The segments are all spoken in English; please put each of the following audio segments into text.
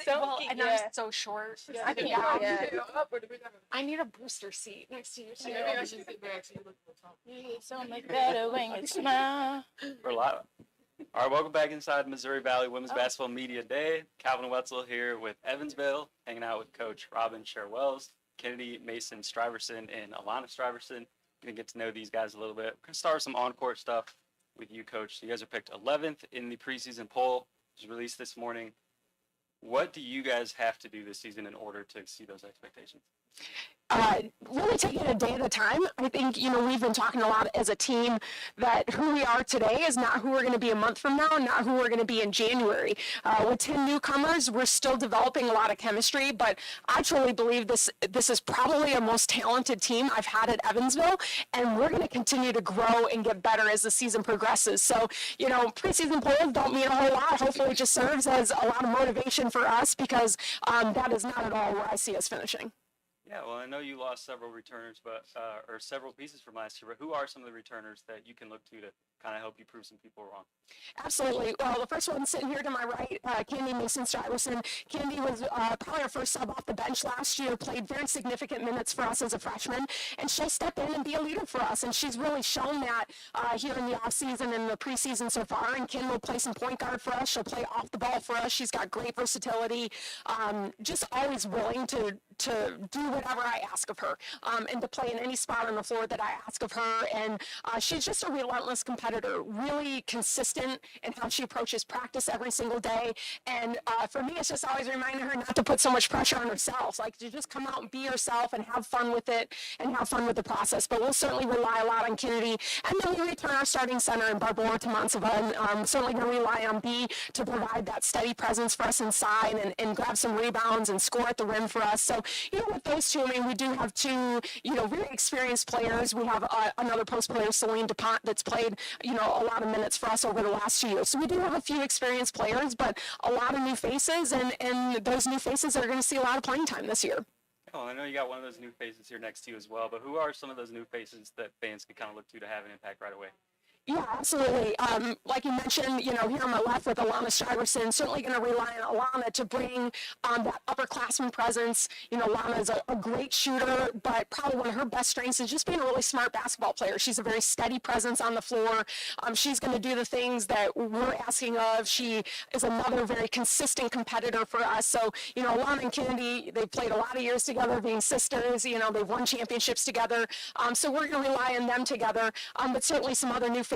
Well, and I'm so short. Yeah. I think Yeah. I need a booster seat next to you too. Maybe I should sit back so you look at the top. You so much better when you smile. We're live. All right, welcome back inside Missouri Valley Women's Basketball Media Day. Calvin Wetzel here with Evansville, hanging out with Coach Robin Sher-Wells, Kennedy Mason Stuyvesant, and Alana Stuyvesant. Going to get to know these guys a little bit. We're going to start with some on-court stuff with you, Coach. You guys are picked 11th in the preseason poll. It was released this morning. What do you guys have to do this season in order to exceed those expectations? Really taking it a day at a time. I think, we've been talking a lot as a team that who we are today is not who we're going to be a month from now, and not who we're going to be in January. With 10 newcomers, we're still developing a lot of chemistry, but I truly believe this is probably the most talented team I've had at Evansville, and we're going to continue to grow and get better as the season progresses. So, preseason polls don't mean a whole lot. Hopefully it just serves as a lot of motivation for us because that is not at all where I see us finishing. Yeah, well, I know you lost several returners, or several pieces from last year, but who are some of the returners that you can look to kind of help you prove some people wrong? Absolutely. Well, the first one sitting here to my right, Candy Mason Stuyvesant. Candy was probably our first sub off the bench last year, played very significant minutes for us as a freshman, and she'll step in and be a leader for us, and she's really shown that here in the offseason and the preseason so far, and Kim will play some point guard for us. She'll play off the ball for us. She's got great versatility, just always willing to do whatever I ask of her, and to play in any spot on the floor that I ask of her, and she's just a relentless competitor, really consistent in how she approaches practice every single day, and for me, it's just always reminding her not to put so much pressure on herself, like to just come out and be herself and have fun with it and have fun with the process, but we'll certainly rely a lot on Kennedy, and then we return our starting center in Barbara Tomansova, and certainly going to rely on B to provide that steady presence for us inside and grab some rebounds and score at the rim for us. So, with those two, we do have two, very experienced players. We have another post player, Celine DuPont, that's played, a lot of minutes for us over the last 2 years. So we do have a few experienced players, but a lot of new faces, and those new faces are going to see a lot of playing time this year. Oh, I know you got one of those new faces here next to you as well, but who are some of those new faces that fans can kind of look to have an impact right away? Yeah, absolutely. Like you mentioned, here on my left with Alana Stuyvesant, certainly going to rely on Alana to bring that upperclassman presence. Alana is a great shooter, but probably one of her best strengths is just being a really smart basketball player. She's a very steady presence on the floor. She's going to do the things that we're asking of. She is another very consistent competitor for us. So, Alana and Kennedy, they've played a lot of years together, being sisters. They've won championships together. So we're going to rely on them together. But certainly some other new faces.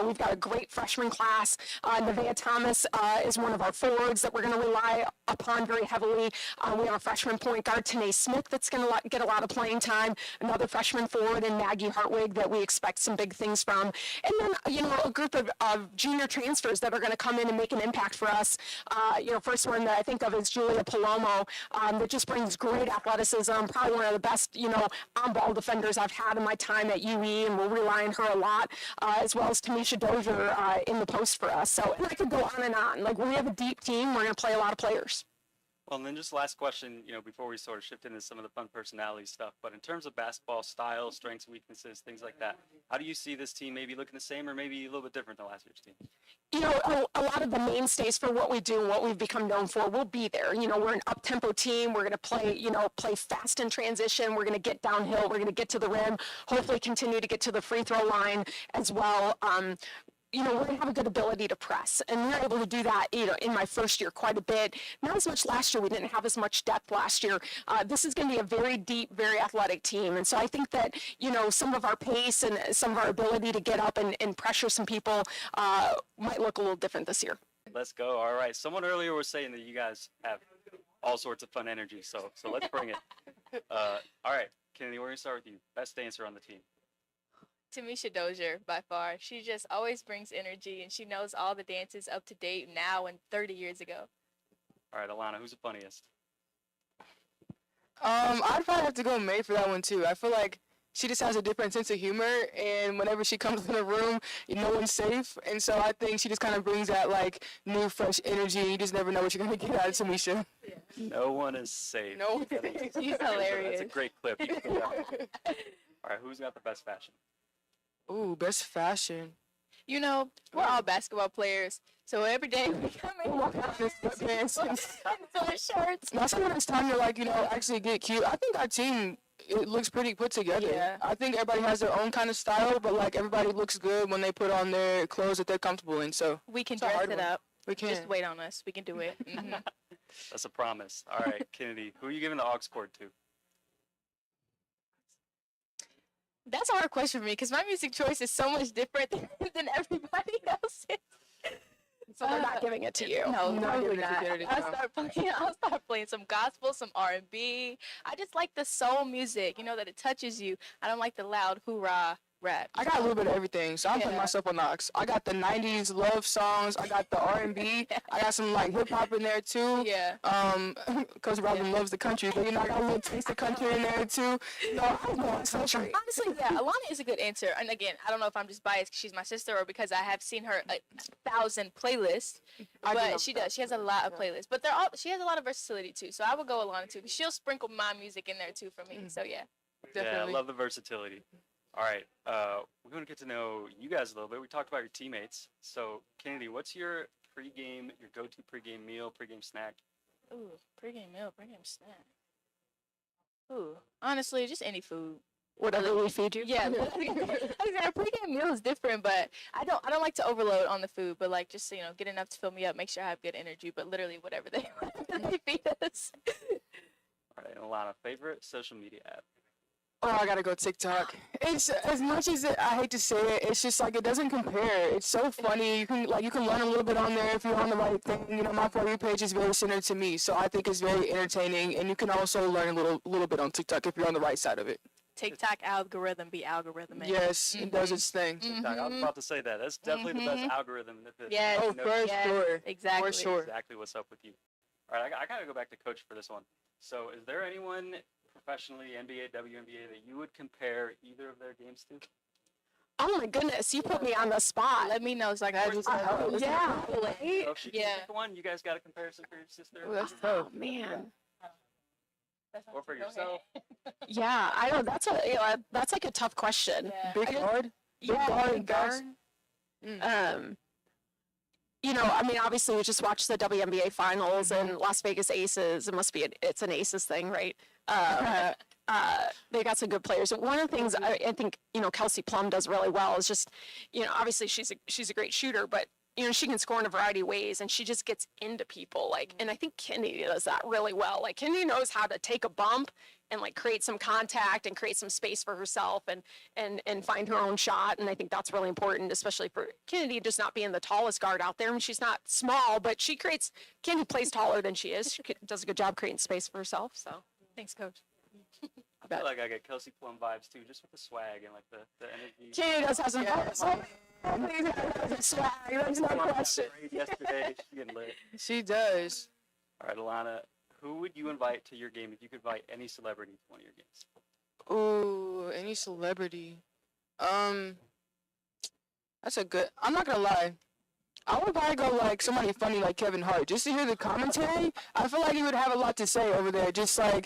We've got a great freshman class. Nevaeh Thomas is one of our forwards that we're going to rely upon very heavily. We have a freshman point guard, Tanae Smith, that's going to get a lot of playing time. Another freshman forward in Maggie Hartwig that we expect some big things from. And then, a group of junior transfers that are going to come in and make an impact for us. First one that I think of is Julia Palomo, that just brings great athleticism, probably one of the best, on-ball defenders I've had in my time at UE, and we'll rely on her a lot. As well as Tamisha Dozier in the post for us. So, and I could go on and on. Like, when we have a deep team, we're going to play a lot of players. Well, and then just last question, before we sort of shift into some of the fun personality stuff, but in terms of basketball style, strengths, weaknesses, things like that, how do you see this team maybe looking the same or maybe a little bit different than last year's team? A lot of the mainstays for what we do and what we've become known for will be there. We're an up-tempo team. We're going to play fast in transition. We're going to get downhill. We're going to get to the rim, hopefully continue to get to the free throw line as well. We're going to have a good ability to press, and we were able to do that, in my first year quite a bit. Not as much last year. We didn't have as much depth last year. This is going to be a very deep, very athletic team, and so I think that, some of our pace and some of our ability to get up and pressure some people might look a little different this year. Let's go. All right. Someone earlier was saying that you guys have all sorts of fun energy, so let's bring it. All right, Kennedy, we're going to start with you. Best dancer on the team. Tamisha Dozier, by far. She just always brings energy, and she knows all the dances up to date now and 30 years ago. All right, Alana, who's the funniest? I'd probably have to go May for that one too. I feel like she just has a different sense of humor, and whenever she comes in a room, no one's safe. And so I think she just kind of brings that new, fresh energy. You just never know what you're gonna get out of Tamisha. Yeah. No one is safe. No. She's hilarious. That's a great clip. All right, who's got the best fashion? Ooh, best fashion. We're all basketball players, So every day we come in Walk out in sweatpants and sweatshirts. now sometimes it's time to like, actually get cute. I think our team it looks pretty put together. Yeah. I think everybody has their own kind of style, but like everybody looks good when they put on their clothes that they're comfortable in. So We can It's a dress hard it one. up. we can. Just wait on us. We can do it. Mhm. That's a promise. All right, Kennedy, who are you giving the aux cord to? That's a hard question for me because my music choice is so much different than everybody else's. So they're not giving it to you. No, Not totally giving it to not. Kennedy, I'll no. start playing some gospel, some R&B. I just like the soul music, that it touches you. I don't like the loud hoorah rap. I got a little bit of everything, so I'm putting Yeah. myself on the aux. I got the '90s love songs. I got the R&B. I got some like hip hop in there too. Yeah. Coach Robin Yeah. loves the country, but I got a little taste of country in there too. No, I'm going country. Honestly, yeah, Alana is a good answer. And again, I don't know if I'm just biased because she's my sister or because I have seen her 1,000 playlists. I do But love she that. does. She has a lot of playlists. But she has a lot of versatility too. So I would go Alana too. 'Cause she'll sprinkle my music in there too for me. So yeah. Definitely. Yeah, I love the versatility. All right, we're going to get to know you guys a little bit. We talked about your teammates. So, Kennedy, what's your go-to pregame meal, pregame snack? Ooh, pregame meal, pregame snack. Ooh, honestly, just any food. Whatever we feed you. Yeah, like I said, a pregame meal is different, but I don't like to overload on the food, but like just get enough to fill me up, make sure I have good energy, but literally whatever they feed us. All right, Alana, favorite social media app? Oh, I gotta go TikTok. It's as much as I hate to say it, it's just like it doesn't compare. It's so funny. You can learn a little bit on there if you're on the right thing. My For You page is very centered to me, so I think it's very entertaining. And you can also learn a little bit on TikTok if you're on the right side of it. TikTok algorithm be algorithmic. Yes, it does its thing. TikTok. I was about to say that. That's definitely the best algorithm. Yes. Oh, for sure. Exactly. For sure. Exactly what's up with you. All right, I got to go back to Coach for this one. So, is there anyone professionally, NBA, WNBA, that you would compare either of their games to? Oh my goodness, you put me on the spot. Let me know so I can just Yeah. So if she can Yeah. pick one, you guys got a comparison for your sister? Oh, that's Oh tough. man. Or for yourself? Yeah, I know that's like a tough question. Yeah. Big hard. Yeah, guard, big guys. guard. I mean, obviously we just watched the WNBA finals and Las Vegas Aces. It's an Aces thing, right? They got some good players. One of the things I think, Kelsey Plum does really well is just, obviously she's a great shooter, but she can score in a variety of ways and she just gets into people. And I think Kennedy does that really well. Like Kennedy knows how to take a bump and create some contact and create some space for herself and find her own shot. And I think that's really important, especially for Kennedy just not being the tallest guard out there. I mean, she's not small, but Kennedy plays taller than she is. She does a good job creating space for herself. So Thanks, Coach. I feel like I get Kelsey Plum vibes too, just with the swag and the energy. Kennedy does have some swag. There's no question. Yesterday, she getting lit. She does. All right, Alana, who would you invite to your game if you could invite any celebrity to one of your games? Ooh, any celebrity. That's a good. I'm not gonna lie. I would probably go somebody funny like Kevin Hart, just to hear the commentary. I feel like he would have a lot to say over there. Just I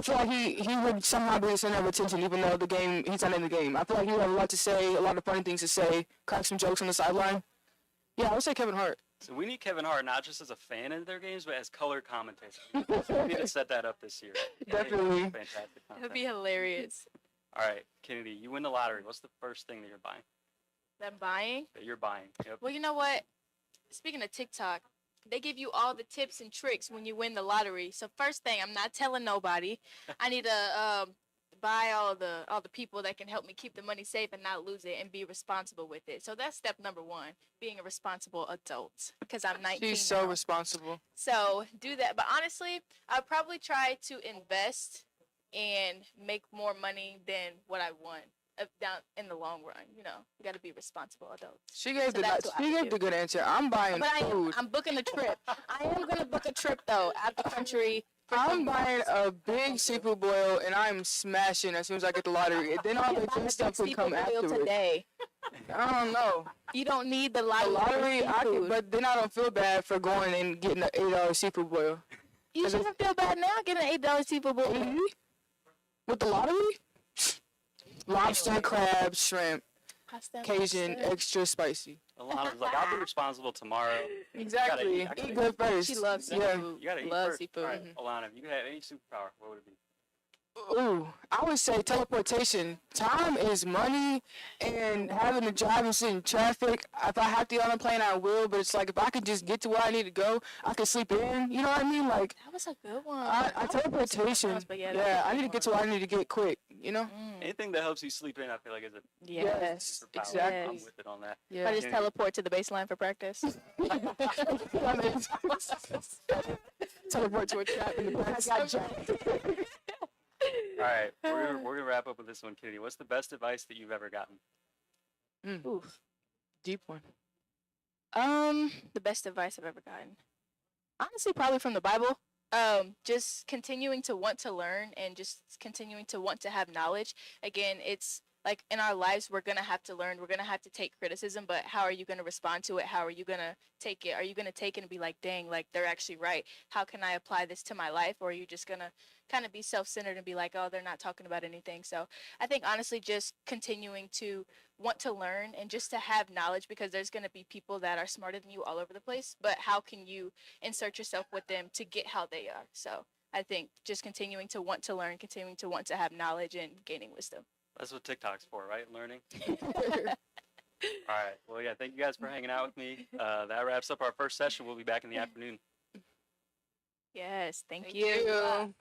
feel like he would somehow be the center of attention, even though he's not in the game. I feel like he would have a lot to say, a lot of funny things to say, crack some jokes on the sideline. Yeah, I would say Kevin Hart. So we need Kevin Hart not just as a fan of their games, but as color commentator. We need to set that up this year. Definitely. Fantastic That would content. be hilarious. All right, Kennedy, you win the lottery. What's the first thing that you're buying? Them buying. That you're buying. Yep. Well, you know what? Speaking of TikTok, they give you all the tips and tricks when you win the lottery. So first thing, I'm not telling nobody. I need to buy all the people that can help me keep the money safe and not lose it and be responsible with it. So that's step number one, being a responsible adult. Because I'm 19 She's so now. responsible. So do that. But honestly, I'd probably try to invest and make more money than what I won down in the long run. You got to be responsible adults. She gave that's what I would do. the good answer. I'm buying But food. I'm booking a trip. I am going to book a trip, though, out the country. I'm buying a big seafood boil and I'm smashing as soon as I get the lottery. And then all the good stuff can come after it. Today. I don't know. You don't need the The lottery. lottery, but then I don't feel bad for going and getting an $8 seafood boil. You shouldn't feel bad now getting an $8 seafood bowl. With the lottery? Lobster, crab, shrimp, Cajun, extra spicy. Alana's like, I'll be responsible tomorrow. Exactly. I gotta Eat eat. good first. She loves Yeah. seafood. You gotta eat Loves first. seafood. All right, Alana, if you had any superpower, what would it be? Ooh, I would say teleportation. Time is money, and having to drive and sit in traffic. If I have to get on a plane, I will. But it's like if I could just get to where I need to go, I could sleep in. You know what I mean? Like That was a good one. I teleportation. else, but yeah, that Yeah, was a I good need to get to one. where I need to get quick. You know? Anything that helps you sleep in, I feel like is a Yes. superpower. exactly. I'm with it on that. Yeah. I just teleport to the baseline for practice. Teleport to a trap in the past. All right, we're gonna wrap up with this one, Kennedy. What's the best advice that you've ever gotten? Oof. Deep one. The best advice I've ever gotten. Honestly, probably from the Bible. Just continuing to want to learn and just continuing to want to have knowledge. Again, it's like in our lives, we're gonna have to learn. We're gonna have to take criticism, but how are you gonna respond to it? How are you gonna take it? Are you gonna take it and be like, dang, like they're actually right? How can I apply this to my life? Or are you just gonna kind of be self-centered and be like, oh, they're not talking about anything? So I think honestly, just continuing to want to learn and just to have knowledge, because there's going to be people that are smarter than you all over the place, but how can you insert yourself with them to get how they are? So I think just continuing to want to learn, continuing to want to have knowledge and gaining wisdom. That's what TikTok's for, right? Learning. All right. Well, yeah. Thank you guys for hanging out with me. That wraps up our first session. We'll be back in the afternoon. Yes, thank Thank you. you.